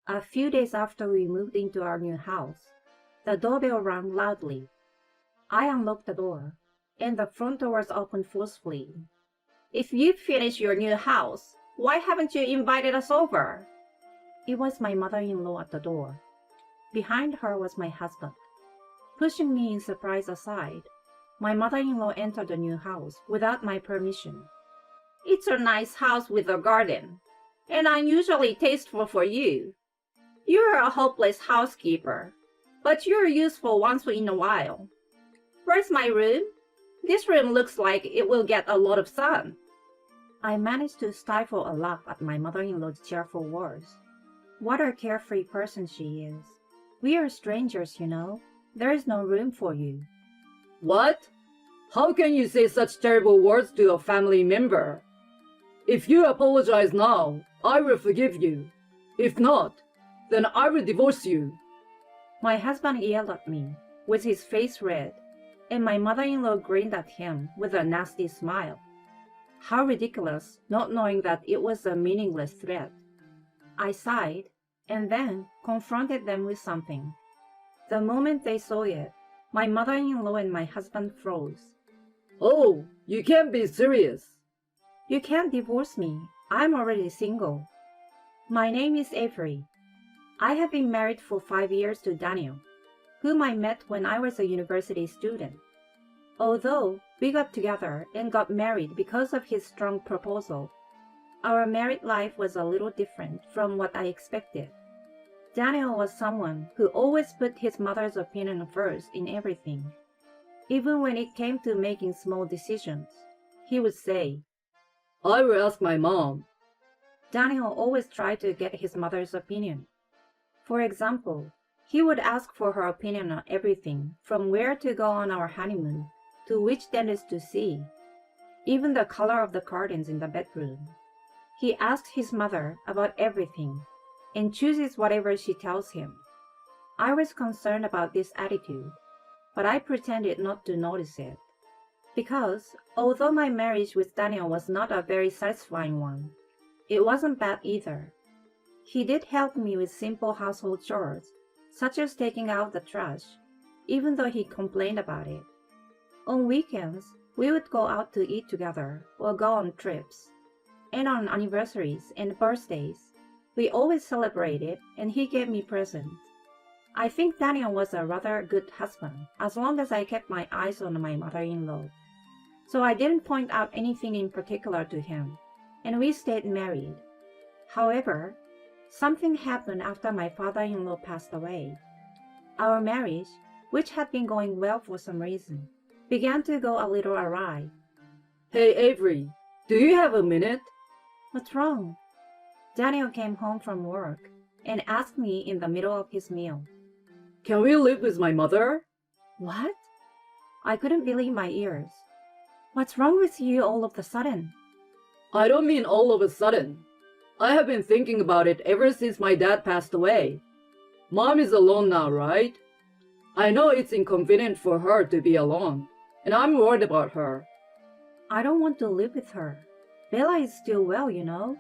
A few days after we moved into our new house, the doorbell rang loudly. I unlocked the door, and the front door was opened forcefully. "If you've finished your new house, why haven't you invited us over?" It was my mother-in-law at the door. Behind her was my husband. Pushing me in surprise aside, my mother-in-law entered the new house without my permission. "It's a nice house with a garden, and unusually tasteful for you. You're a hopeless housekeeper, but you're useful once in a while. Where's my room? This room looks like it will get a lot of sun." I managed to stifle a laugh at my mother-in-law's cheerful words. What a carefree person she is. "We are strangers, you know. There is no room for you." What? How can you say such terrible words to a family member? If you apologize now, I will forgive you. If not, then I will divorce you. My husband yelled at me, with his face red, and my mother-in-law grinned at him with a nasty smile. How ridiculous, not knowing that it was a meaningless threat. I sighed, and then confronted them with something. The moment they saw it, my mother-in-law and my husband froze. Oh, you can't be serious. "You can't divorce me. I'm already single." "My name is Avery. I have been married for 5 years to Daniel, whom I met when I was a university student. Although we got together and got married because of his strong proposal, our married life was a little different from what I expected. Daniel was someone who always put his mother's opinion first in everything. Even when it came to making small decisions, he would say, I will ask my mom. Daniel always tried to get his mother's opinion. For example, he would ask for her opinion on everything from where to go on our honeymoon to which dentist to see, even the color of the curtains in the bedroom. He asks his mother about everything and chooses whatever she tells him. I was concerned about this attitude, but I pretended not to notice it. Because, although my marriage with Daniel was not a very satisfying one, it wasn't bad either. He did help me with simple household chores, such as taking out the trash, even though he complained about it. On weekends, we would go out to eat together or go on trips. And on anniversaries and birthdays, we always celebrated and he gave me presents. I think Daniel was a rather good husband as long as I kept my eyes on my mother-in-law. So I didn't point out anything in particular to him, and we stayed married. However, something happened after my father-in-law passed away. Our marriage, which had been going well for some reason, began to go a little awry. Hey Avery, do you have a minute? What's wrong? Daniel came home from work and asked me in the middle of his meal. Can we live with my mother? What? I couldn't believe my ears. What's wrong with you all of a sudden? I don't mean all of a sudden. I have been thinking about it ever since my dad passed away. Mom is alone now, right? I know it's inconvenient for her to be alone, and I'm worried about her. I don't want to live with her. Bella is still well, you know.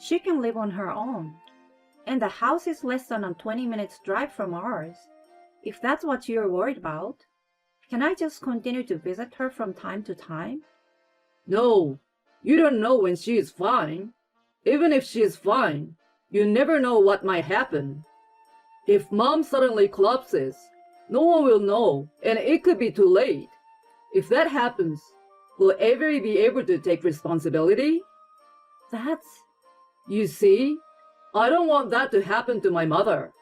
She can live on her own. And the house is less than a 20 minutes drive from ours. If that's what you're worried about, can I just continue to visit her from time to time? No, you don't know when she is fine. Even if she is fine, you never know what might happen. If Mom suddenly collapses, no one will know, and it could be too late. If that happens, will Avery be able to take responsibility? You see, I don't want that to happen to my mother.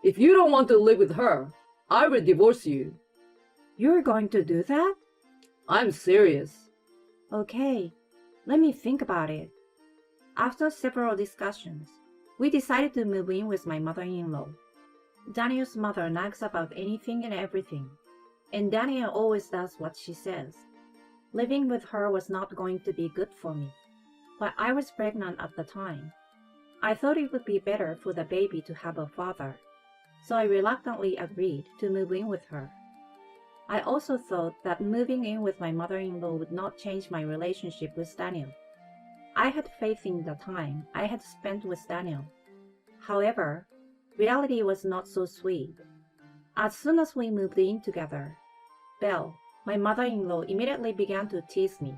If you don't want to live with her, I will divorce you. You're going to do that? I'm serious. Okay, let me think about it. After several discussions, we decided to move in with my mother-in-law. Daniel's mother nags about anything and everything, and Daniel always does what she says. Living with her was not going to be good for me, but I was pregnant at the time. I thought it would be better for the baby to have a father, so I reluctantly agreed to move in with her. I also thought that moving in with my mother-in-law would not change my relationship with Daniel. I had faith in the time I had spent with Daniel. However, reality was not so sweet. As soon as we moved in together, Belle, my mother-in-law, immediately began to tease me.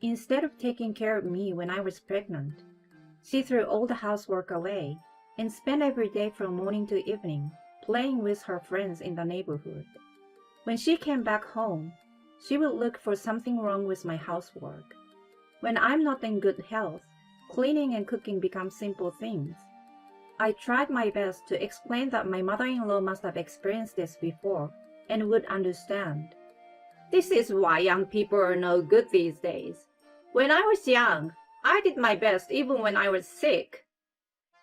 Instead of taking care of me when I was pregnant, she threw all the housework away and spent every day from morning to evening playing with her friends in the neighborhood. When she came back home, she would look for something wrong with my housework. When I'm not in good health, cleaning and cooking become simple things. I tried my best to explain that my mother-in-law must have experienced this before and would understand. This is why young people are no good these days. When I was young, I did my best even when I was sick.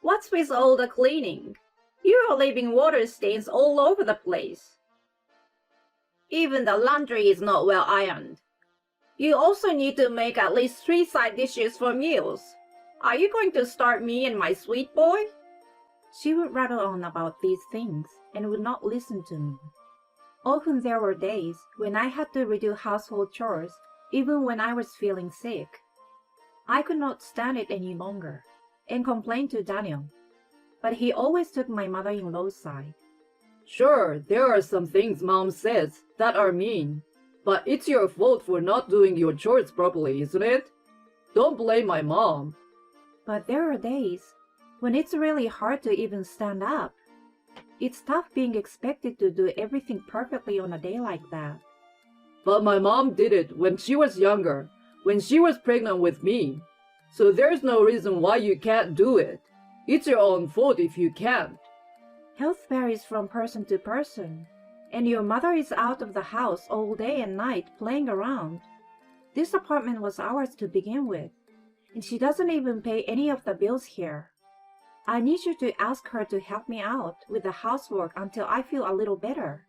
What's with all the cleaning? You are leaving water stains all over the place. Even the laundry is not well ironed. You also need to make at least 3 side dishes for meals. Are you going to start me and my sweet boy? She would rattle on about these things and would not listen to me. Often there were days when I had to redo household chores even when I was feeling sick. I could not stand it any longer and complained to Daniel, but he always took my mother-in-law's side. Sure, there are some things Mom says that are mean, but it's your fault for not doing your chores properly, isn't it? Don't blame my mom. But there are days when it's really hard to even stand up. It's tough being expected to do everything perfectly on a day like that. But my mom did it when she was younger, when she was pregnant with me. So there's no reason why you can't do it. It's your own fault if you can't. Health varies from person to person, and your mother is out of the house all day and night playing around. This apartment was ours to begin with, and she doesn't even pay any of the bills here. I need you to ask her to help me out with the housework until I feel a little better.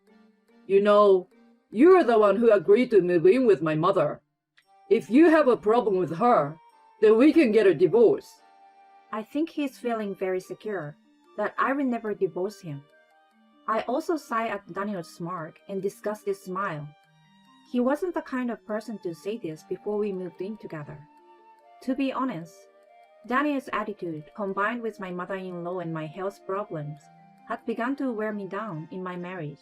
You know, you're the one who agreed to move in with my mother. If you have a problem with her, then we can get a divorce. I think he's feeling very secure that I will never divorce him. I also sigh at Daniel's smirk and disgusted smile. He wasn't the kind of person to say this before we moved in together. To be honest, Daniel's attitude, combined with my mother-in-law and my health problems, had begun to wear me down in my marriage.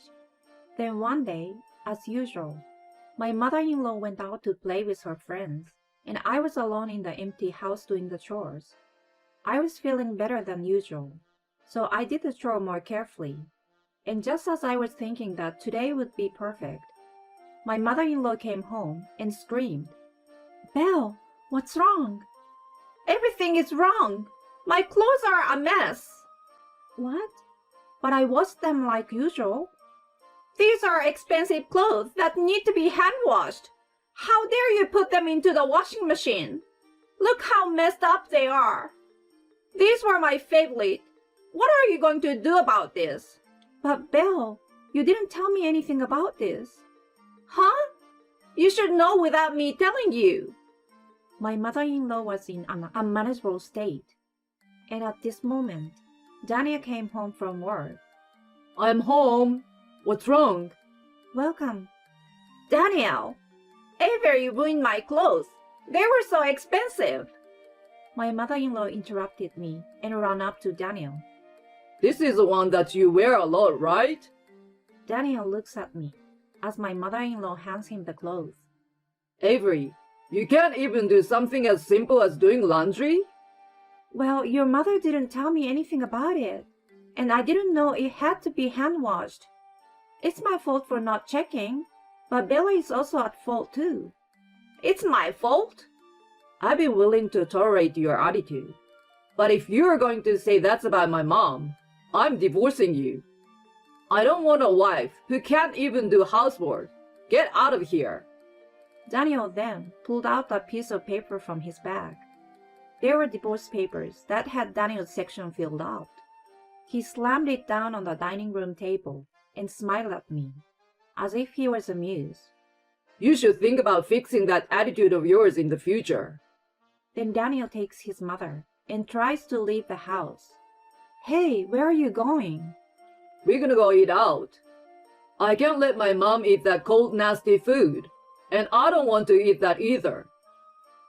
Then one day, as usual, my mother-in-law went out to play with her friends, and I was alone in the empty house doing the chores. I was feeling better than usual, so I did the chore more carefully. And just as I was thinking that today would be perfect, my mother-in-law came home and screamed, "Belle, what's wrong?" "Everything is wrong. My clothes are a mess." "What? But I washed them like usual." "These are expensive clothes that need to be hand-washed. How dare you put them into the washing machine? Look how messed up they are. These were my favorite. What are you going to do about this?" "But Belle, you didn't tell me anything about this." "Huh? You should know without me telling you." My mother-in-law was in an unmanageable state, and at this moment, Daniel came home from work. I'm home. What's wrong? "Welcome." "Daniel, Avery ruined my clothes. They were so expensive." My mother-in-law interrupted me and ran up to Daniel. This is the one that you wear a lot, right? Daniel looks at me as my mother-in-law hands him the clothes. Avery, you can't even do something as simple as doing laundry? "Well, your mother didn't tell me anything about it, and I didn't know it had to be hand-washed. It's my fault for not checking, but Bella is also at fault too." "It's my fault?" I've been willing to tolerate your attitude. But if you're going to say that's about my mom, I'm divorcing you. I don't want a wife who can't even do housework. Get out of here. Daniel then pulled out a piece of paper from his bag. There were divorce papers that had Daniel's section filled out. He slammed it down on the dining room table and smiled at me, as if he was amused. You should think about fixing that attitude of yours in the future. Then Daniel takes his mother and tries to leave the house. "Hey, where are you going?" We're gonna go eat out. I can't let my mom eat that cold, nasty food, and I don't want to eat that either.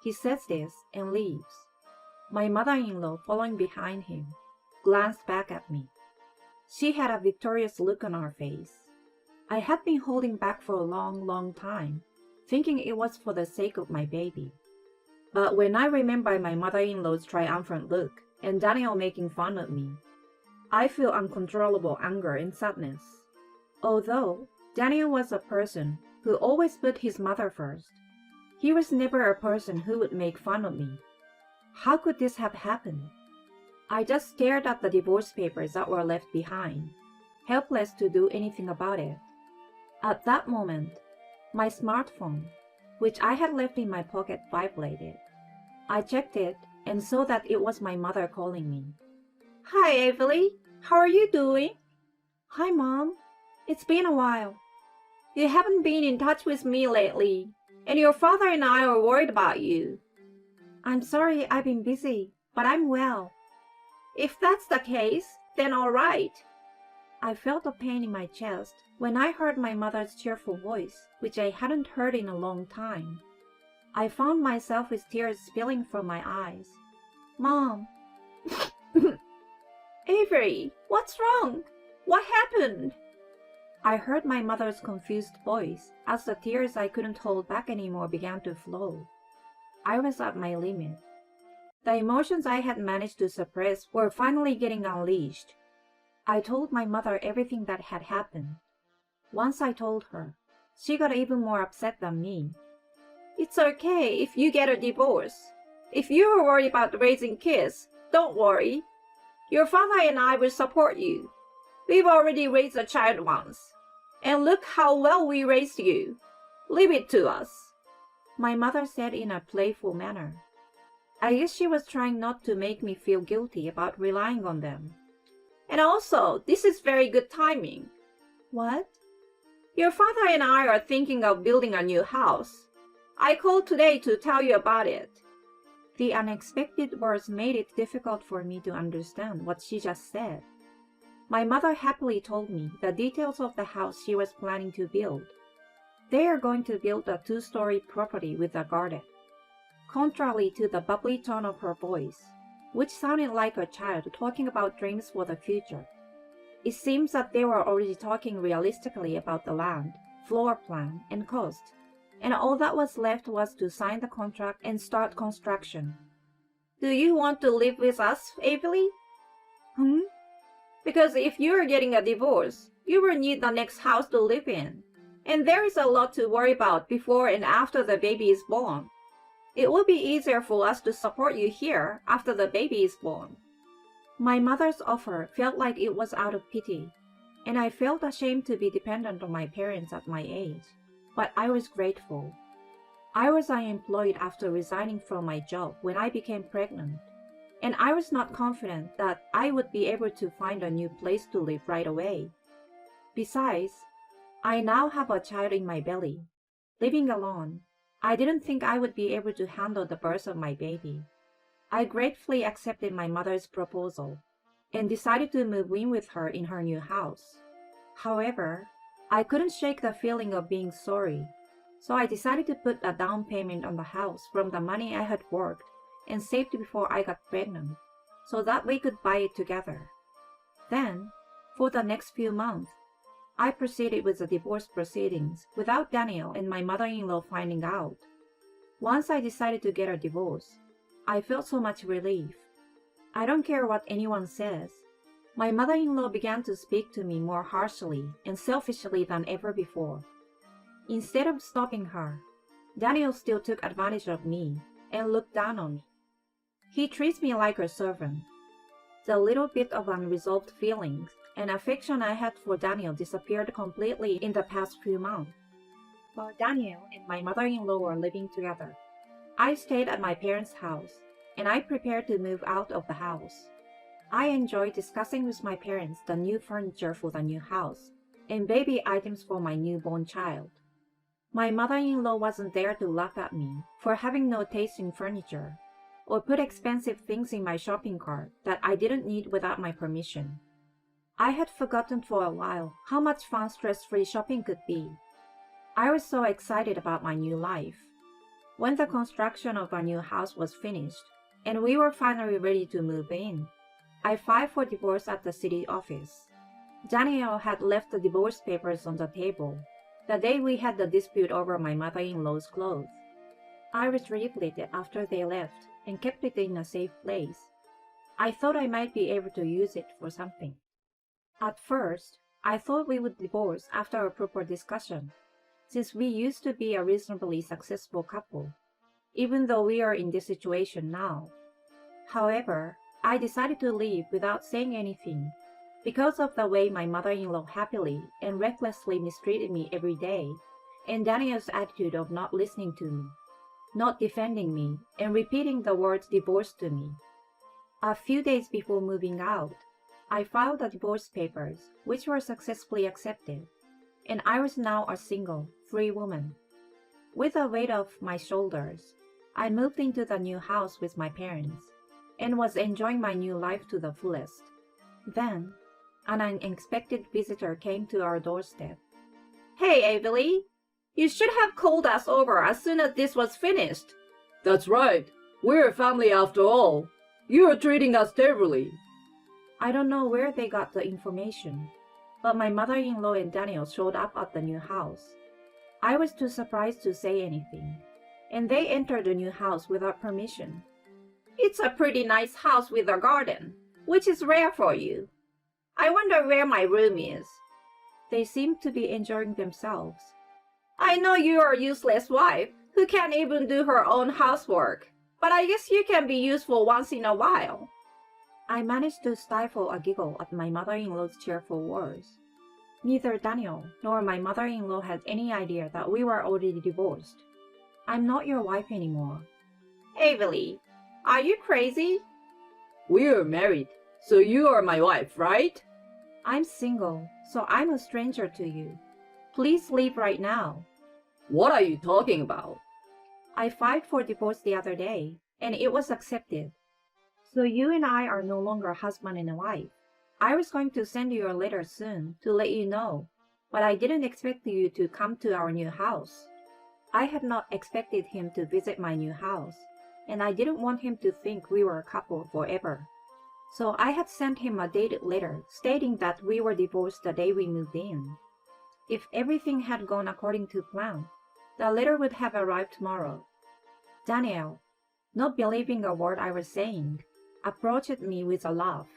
He says this and leaves. My mother-in-law, following behind him, glanced back at me. She had a victorious look on her face. I had been holding back for a long, long time, thinking it was for the sake of my baby. But when I remember my mother-in-law's triumphant look and Daniel making fun of me, I feel uncontrollable anger and sadness. Although Daniel was a person who always put his mother first, he was never a person who would make fun of me. How could this have happened? I just stared at the divorce papers that were left behind, helpless to do anything about it. At that moment, my smartphone, which I had left in my pocket, vibrated. I checked it and saw that it was my mother calling me. Hi, Evelyn. How are you doing? Hi, Mom. It's been a while. You haven't been in touch with me lately, and your father and I are worried about you. I'm sorry I've been busy, but I'm well. If that's the case, then all right. I felt a pain in my chest when I heard my mother's cheerful voice, which I hadn't heard in a long time. I found myself with tears spilling from my eyes. Mom. Avery, what's wrong? What happened? I heard my mother's confused voice as the tears I couldn't hold back anymore began to flow. I was at my limit. The emotions I had managed to suppress were finally getting unleashed. I told my mother everything that had happened. Once I told her, she got even more upset than me. It's okay if you get a divorce. If you are worried about raising kids, don't worry. Your father and I will support you. We've already raised a child once. And look how well we raised you. Leave it to us. My mother said in a playful manner. I guess she was trying not to make me feel guilty about relying on them. And also, this is very good timing. What? Your father and I are thinking of building a new house. I called today to tell you about it. The unexpected words made it difficult for me to understand what she just said. My mother happily told me the details of the house she was planning to build. They are going to build a 2-story property with a garden. Contrary to the bubbly tone of her voice, which sounded like a child talking about dreams for the future, it seems that they were already talking realistically about the land, floor plan, and cost, and all that was left was to sign the contract and start construction. Do you want to live with us, Avery? Because if you are getting a divorce, you will need the next house to live in, and there is a lot to worry about before and after the baby is born. It will be easier for us to support you here after the baby is born. My mother's offer felt like it was out of pity, and I felt ashamed to be dependent on my parents at my age, but I was grateful. I was unemployed after resigning from my job when I became pregnant, and I was not confident that I would be able to find a new place to live right away. Besides, I now have a child in my belly. Living alone, I didn't think I would be able to handle the birth of my baby. I gratefully accepted my mother's proposal and decided to move in with her in her new house. However, I couldn't shake the feeling of being sorry, so I decided to put a down payment on the house from the money I had worked and saved before I got pregnant, so that we could buy it together. Then, for the next few months, I proceeded with the divorce proceedings without Daniel and my mother-in-law finding out. Once I decided to get a divorce, I felt so much relief. I don't care what anyone says. My mother-in-law began to speak to me more harshly and selfishly than ever before. Instead of stopping her, Daniel still took advantage of me and looked down on me. He treats me like a servant. The little bit of unresolved feelings and affection I had for Daniel disappeared completely in the past few months. While Daniel and my mother-in-law were living together, I stayed at my parents' house, and I prepared to move out of the house. I enjoyed discussing with my parents the new furniture for the new house and baby items for my newborn child. My mother-in-law wasn't there to laugh at me for having no taste in furniture or put expensive things in my shopping cart that I didn't need without my permission. I had forgotten for a while how much fun stress-free shopping could be. I was so excited about my new life. When the construction of our new house was finished and we were finally ready to move in, I filed for divorce at the city office. Daniel had left the divorce papers on the table the day we had the dispute over my mother-in-law's clothes. I retrieved it after they left and kept it in a safe place. I thought I might be able to use it for something. At first, I thought we would divorce after a proper discussion, since we used to be a reasonably successful couple, even though we are in this situation now. However, I decided to leave without saying anything because of the way my mother-in-law happily and recklessly mistreated me every day, and Daniel's attitude of not listening to me, not defending me, and repeating the words divorce to me. A few days before moving out, I filed the divorce papers, which were successfully accepted, and I was now a single, free woman. With the weight off my shoulders, I moved into the new house with my parents, and was enjoying my new life to the fullest. Then, an unexpected visitor came to our doorstep. "Hey, Avery! You should have called us over as soon as this was finished." That's right. We're a family after all. You're treating us terribly. I don't know where they got the information, but my mother-in-law and Daniel showed up at the new house. I was too surprised to say anything, and they entered the new house without permission. "It's a pretty nice house with a garden, which is rare for you. I wonder where my room is." They seemed to be enjoying themselves. "I know you're a useless wife who can't even do her own housework, but I guess you can be useful once in a while." I managed to stifle a giggle at my mother-in-law's cheerful words. Neither Daniel nor my mother-in-law had any idea that we were already divorced. "I'm not your wife anymore." "Avery, are you crazy?" We're married, so you are my wife, right? "I'm single, so I'm a stranger to you. Please leave right now." What are you talking about? "I filed for divorce the other day, and it was accepted. So you and I are no longer husband and wife. I was going to send you a letter soon to let you know, but I didn't expect you to come to our new house. I had not expected him to visit my new house, and I didn't want him to think we were a couple forever. So I had sent him a dated letter stating that we were divorced the day we moved in. If everything had gone according to plan, the letter would have arrived tomorrow." Daniel, not believing a word I was saying, approached me with a laugh.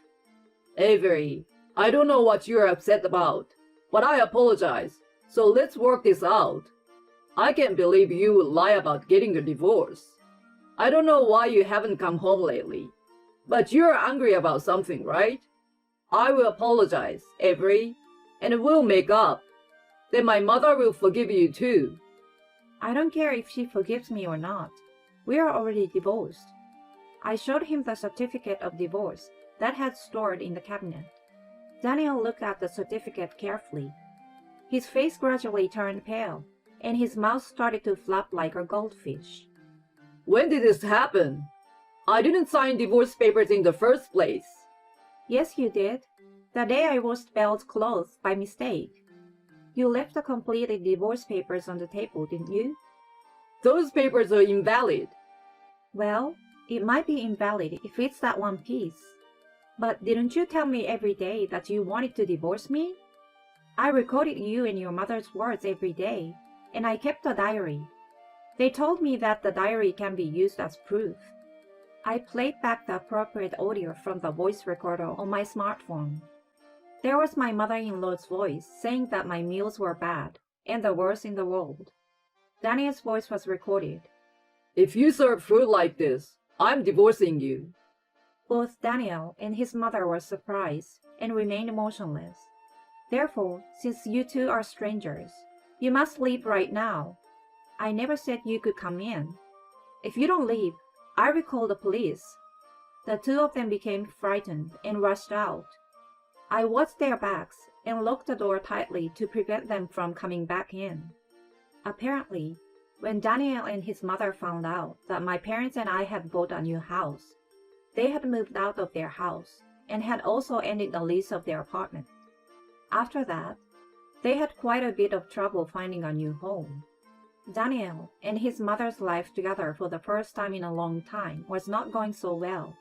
Avery, I don't know what you're upset about, but I apologize, so let's work this out. I can't believe you would lie about getting a divorce. I don't know why you haven't come home lately, but you're angry about something, right? I will apologize, Avery, and we'll make up. Then my mother will forgive you too. "I don't care if she forgives me or not. We are already divorced." I showed him the certificate of divorce that had stored in the cabinet. Daniel looked at the certificate carefully. His face gradually turned pale, and his mouth started to flap like a goldfish. When did this happen? I didn't sign divorce papers in the first place. "Yes, you did. The day I washed Belle's clothes by mistake. You left the completed divorce papers on the table, didn't you?" Those papers are invalid. "Well, it might be invalid if it's that one piece. But didn't you tell me every day that you wanted to divorce me? I recorded you and your mother's words every day, and I kept a diary. They told me that the diary can be used as proof." I played back the appropriate audio from the voice recorder on my smartphone. There was my mother-in-law's voice saying that my meals were bad and the worst in the world. Daniel's voice was recorded. If you serve food like this, I'm divorcing you. Both Daniel and his mother were surprised and remained motionless. "Therefore, since you two are strangers, you must leave right now. I never said you could come in. If you don't leave, I will call the police." The two of them became frightened and rushed out. I watched their backs and locked the door tightly to prevent them from coming back in. Apparently, when Daniel and his mother found out that my parents and I had bought a new house, they had moved out of their house and had also ended the lease of their apartment. After that, they had quite a bit of trouble finding a new home. Daniel and his mother's life together for the first time in a long time was not going so well.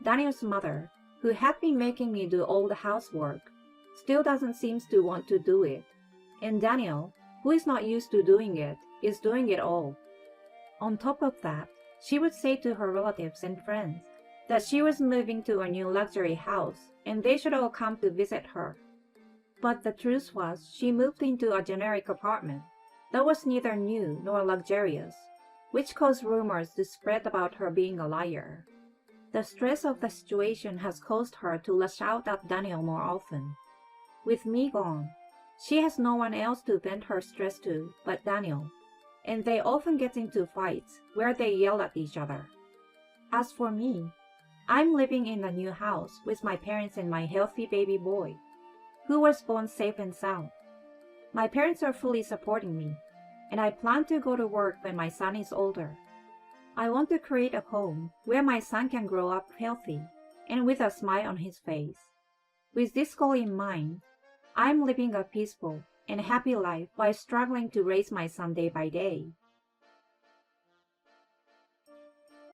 Daniel's mother, who had been making me do all the housework, still doesn't seem to want to do it, and Daniel, who is not used to doing it, is doing it all. On top of that, she would say to her relatives and friends that she was moving to a new luxury house and they should all come to visit her. But the truth was she moved into a generic apartment that was neither new nor luxurious, which caused rumors to spread about her being a liar. The stress of the situation has caused her to lash out at Daniel more often. With me gone, she has no one else to vent her stress to but Daniel, and they often get into fights where they yell at each other. As for me, I'm living in a new house with my parents and my healthy baby boy, who was born safe and sound. My parents are fully supporting me, and I plan to go to work when my son is older. I want to create a home where my son can grow up healthy and with a smile on his face. With this goal in mind, I'm living a peaceful and happy life while struggling to raise my son day by day.